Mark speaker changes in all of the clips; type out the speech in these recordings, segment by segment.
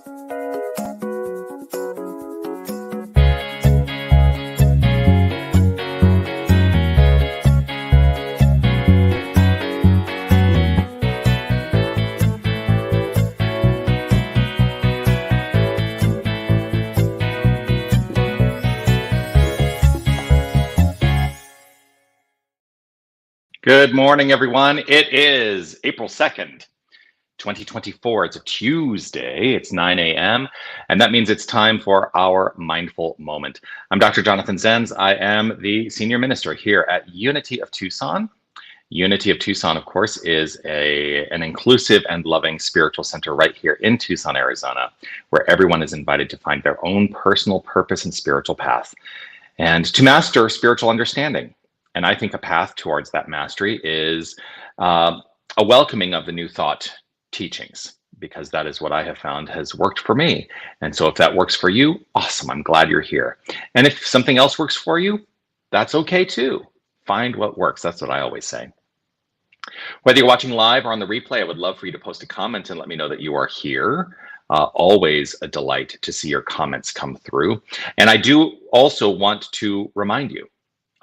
Speaker 1: Good morning, everyone. It is April 2nd, 2024. It's a Tuesday. It's 9 a.m. And that means it's time for our mindful moment. I'm Dr. Jonathan Zenz. I am the senior minister here at Unity of Tucson. Unity of Tucson, of course, is an inclusive and loving spiritual center right here in Tucson, Arizona, where everyone is invited to find their own personal purpose and spiritual path and to master spiritual understanding. And I think a path towards that mastery is a welcoming of the new thought teachings, because that is what I have found has worked for me. And so if that works for you, awesome, I'm glad you're here. And if something else works for you, that's okay too. Find what works. That's what I always say. Whether you're watching live or on the replay, I would love for you to post a comment and let me know that you are here. Always a delight to see your comments come through. And I do also want to remind you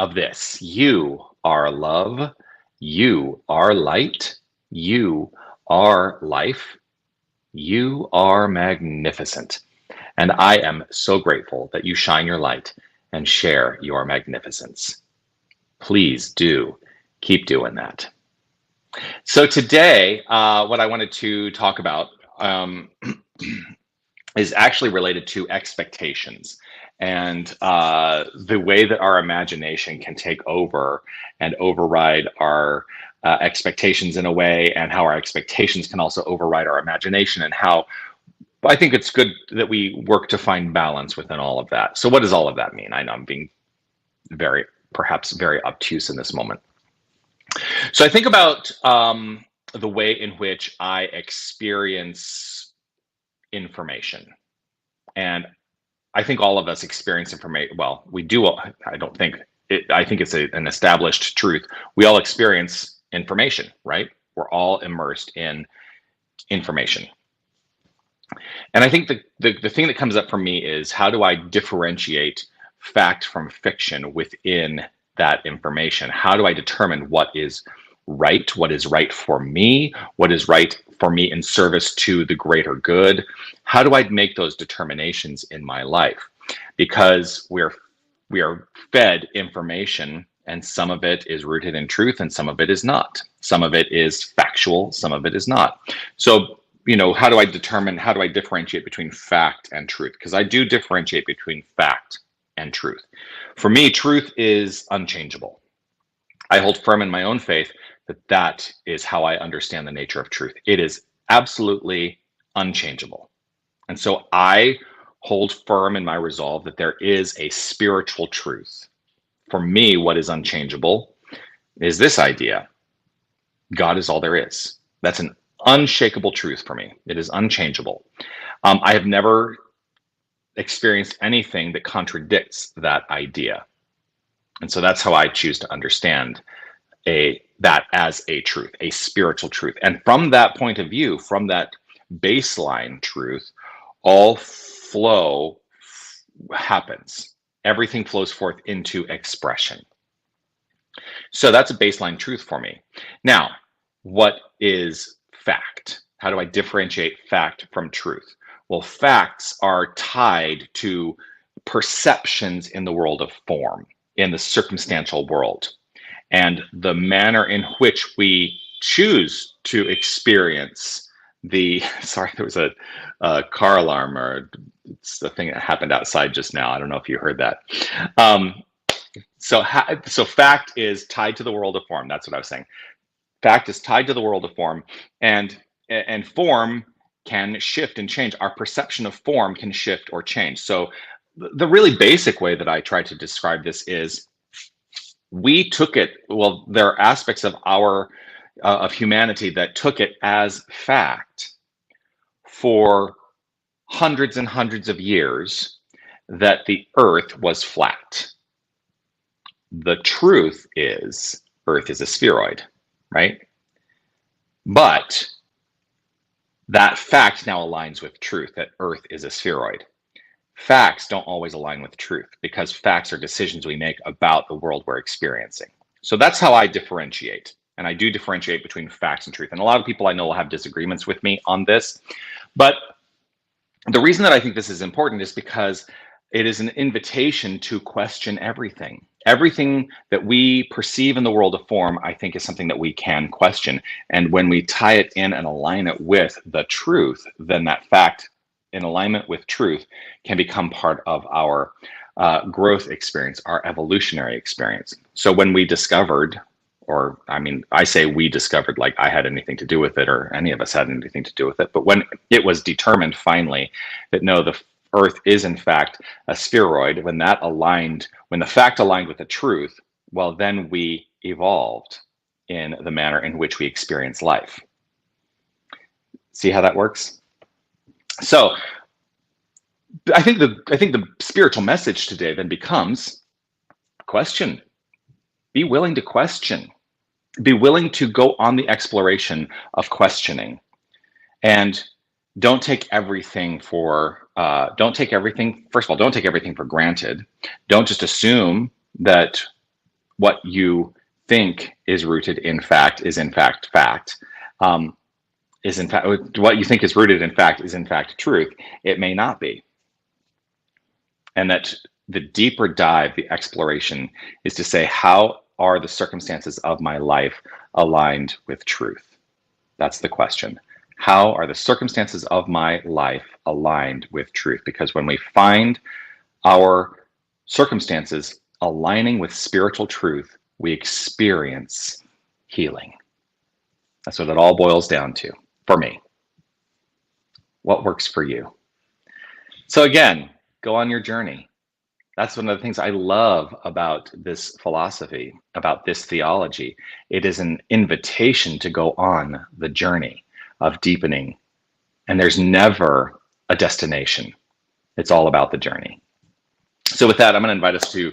Speaker 1: of this. You are love. You are light. You are life. You are magnificent. And I am so grateful that you shine your light and share your magnificence. Please do keep doing that. So today, what I wanted to talk about is actually related to expectations and the way that our imagination can take over and override our expectations in a way, and how our expectations can also override our imagination, and how I think it's good that we work to find balance within all of that. So what does all of that mean? I know I'm being perhaps very obtuse in this moment. So I think about the way in which I experience information. And I think all of us experience information. Well, we do. I don't think it. I think it's an established truth. We all experience information, right? We're all immersed in information. And I think the thing that comes up for me is, how do I differentiate fact from fiction within that information? How do I determine what is right for me, what is right for me in service to the greater good? How do I make those determinations in my life? Because we are fed information, and some of it is rooted in truth and some of it is not. Some of it is factual, some of it is not. So, how do I differentiate between fact and truth? Because I do differentiate between fact and truth. For me, truth is unchangeable. I hold firm in my own faith that is how I understand the nature of truth. It is absolutely unchangeable. And so I hold firm in my resolve that there is a spiritual truth. For me, what is unchangeable is this idea: God is all there is. That's an unshakable truth for me. It is unchangeable. I have never experienced anything that contradicts that idea. And so that's how I choose to understand that as a truth, a spiritual truth. And from that point of view, from that baseline truth, all flow happens. Everything flows forth into expression. So that's a baseline truth for me. Now, what is fact? How do I differentiate fact from truth? Well, facts are tied to perceptions in the world of form, in the circumstantial world. And the manner in which we choose to experience sorry, there was a car alarm, or it's the thing that happened outside just now. I don't know if you heard that. So fact is tied to the world of form. That's what I was saying. Fact is tied to the world of form, and form can shift and change. Our perception of form can shift or change. So the really basic way that I try to describe this is, we took it, well, there are aspects of of humanity that took it as fact for hundreds and hundreds of years that the earth was flat. The truth is, earth is a spheroid, right? But That fact now aligns with truth that Earth is a spheroid. Facts don't always align with truth because facts are decisions we make about the world we're experiencing. So that's how I differentiate. And I do differentiate between facts and truth. And a lot of people I know will have disagreements with me on this. But the reason that I think this is important is because it is an invitation to question everything. Everything that we perceive in the world of form, I think, is something that we can question. And when we tie it in and align it with the truth, then that fact in alignment with truth can become part of our growth experience, our evolutionary experience. So when we discovered, or I mean, I say we discovered like I had anything to do with it or any of us had anything to do with it. But when it was determined finally that no, the Earth is in fact a spheroid, when that aligned, when the fact aligned with the truth, well, then we evolved in the manner in which we experience life. See how that works? So I think the spiritual message today then becomes question. Be willing to question. Be willing to go on the exploration of questioning, and don't take everything for don't take everything. First of all, don't take everything for granted. Don't just assume that what you think is rooted in fact is in fact fact. Is in fact what you think is rooted in fact is in fact truth. It may not be, and that the deeper dive, the exploration, is to say, how are the circumstances of my life aligned with truth? That's the question. How are the circumstances of my life aligned with truth? Because when we find our circumstances aligning with spiritual truth, we experience healing. That's what it all boils down to for me. What works for you? So again, go on your journey. That's one of the things I love about this philosophy, about this theology. It is an invitation to go on the journey of deepening. And there's never a destination. It's all about the journey. So with that, I'm going to invite us to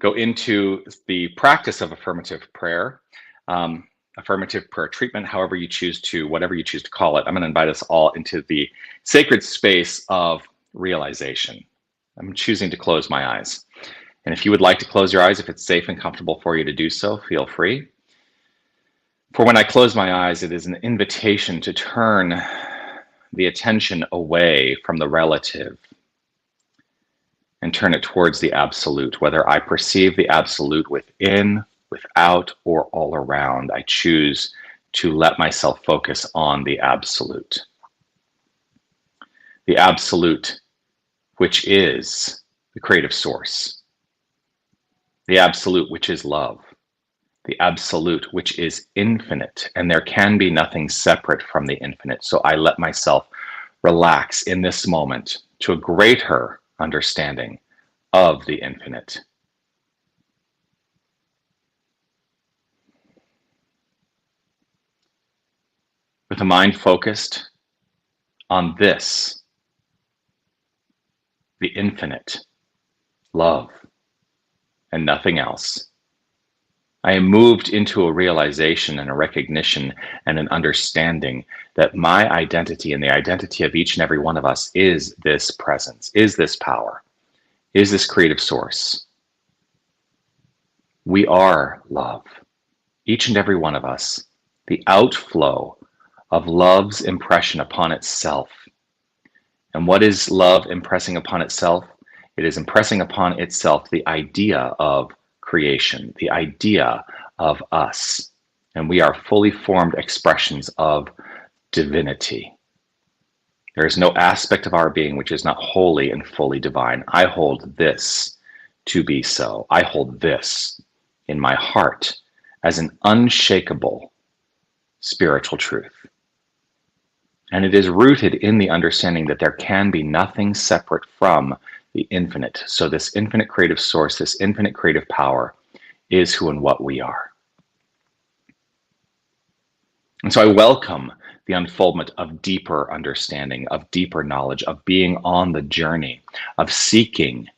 Speaker 1: go into the practice of affirmative prayer, affirmative prayer treatment, however you choose to, whatever you choose to call it. I'm going to invite us all into the sacred space of realization. I'm choosing to close my eyes. And if you would like to close your eyes, if it's safe and comfortable for you to do so, feel free. For when I close my eyes, it is an invitation to turn the attention away from the relative and turn it towards the absolute. Whether I perceive the absolute within, without, or all around, I choose to let myself focus on the absolute. The absolute, which is the creative source. The absolute, which is love. The absolute, which is infinite. And there can be nothing separate from the infinite. So I let myself relax in this moment to a greater understanding of the infinite. With a mind focused on this, the infinite, love, and nothing else, I am moved into a realization and a recognition and an understanding that my identity and the identity of each and every one of us is this presence, is this power, is this creative source. We are love, each and every one of us, the outflow of love's impression upon itself. And what is love impressing upon itself? It is impressing upon itself the idea of creation, the idea of us. And we are fully formed expressions of divinity. There is no aspect of our being which is not wholly and fully divine. I hold this to be so. I hold this in my heart as an unshakable spiritual truth. And it is rooted in the understanding that there can be nothing separate from the infinite. So this infinite creative source, this infinite creative power is who and what we are. And so I welcome the unfoldment of deeper understanding, of deeper knowledge, of being on the journey, of seeking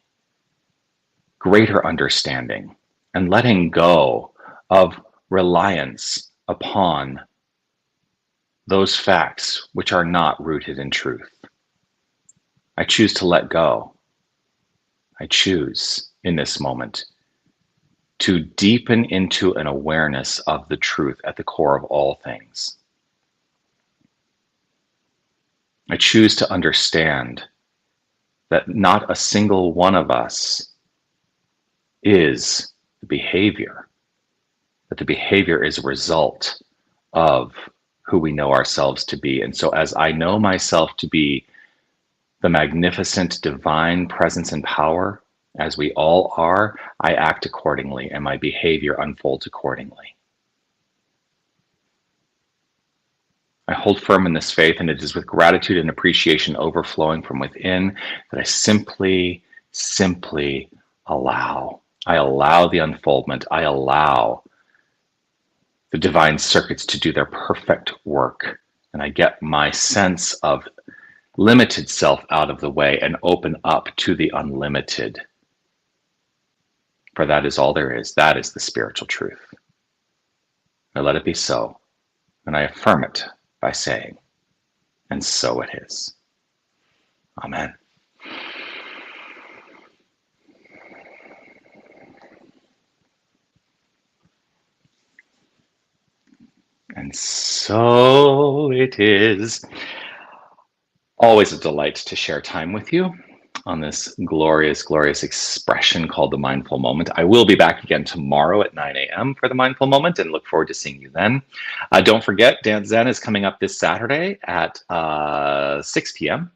Speaker 1: greater understanding and letting go of reliance upon those facts which are not rooted in truth. I choose to let go. I choose in this moment to deepen into an awareness of the truth at the core of all things. I choose to understand that not a single one of us is the behavior, that the behavior is a result of who we know ourselves to be. And so as I know myself to be the magnificent divine presence and power, as we all are, I act accordingly and my behavior unfolds accordingly. I hold firm in this faith, and it is with gratitude and appreciation overflowing from within that I simply allow. I allow the unfoldment. I allow the divine circuits to do their perfect work. And I get my sense of limited self out of the way and open up to the unlimited. For that is all there is. That is the spiritual truth. I let it be so. And I affirm it by saying, and so it is. Amen. And so it is. Always a delight to share time with you on this glorious, glorious expression called the mindful moment. I will be back again tomorrow at 9 a.m. for the mindful moment and look forward to seeing you then. Don't forget, Dance Zen is coming up this Saturday at 6 p.m.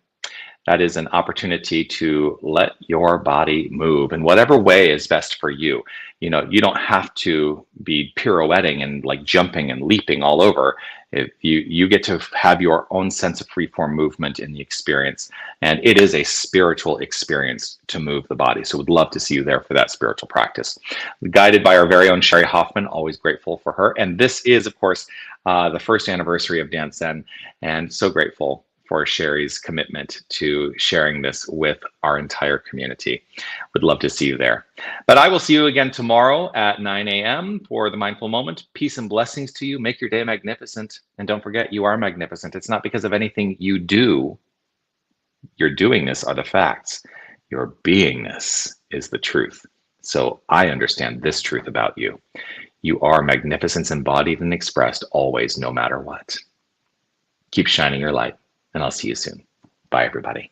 Speaker 1: That is an opportunity to let your body move in whatever way is best for you. You know, you don't have to be pirouetting and like jumping and leaping all over. If you get to have your own sense of freeform movement in the experience, and it is a spiritual experience to move the body. So we'd love to see you there for that spiritual practice. Guided by our very own Sherry Hoffman, always grateful for her. And this is, of course, the first anniversary of Dance Zen, and so grateful for Sherry's commitment to sharing this with our entire community. Would love to see you there. But I will see you again tomorrow at 9 a.m. for the Mindful Moment. Peace and blessings to you. Make your day magnificent. And don't forget, you are magnificent. It's not because of anything you do. Your doingness are the facts. Your beingness is the truth. So I understand this truth about you. You are magnificence embodied and expressed always, no matter what. Keep shining your light. And I'll see you soon. Bye, everybody.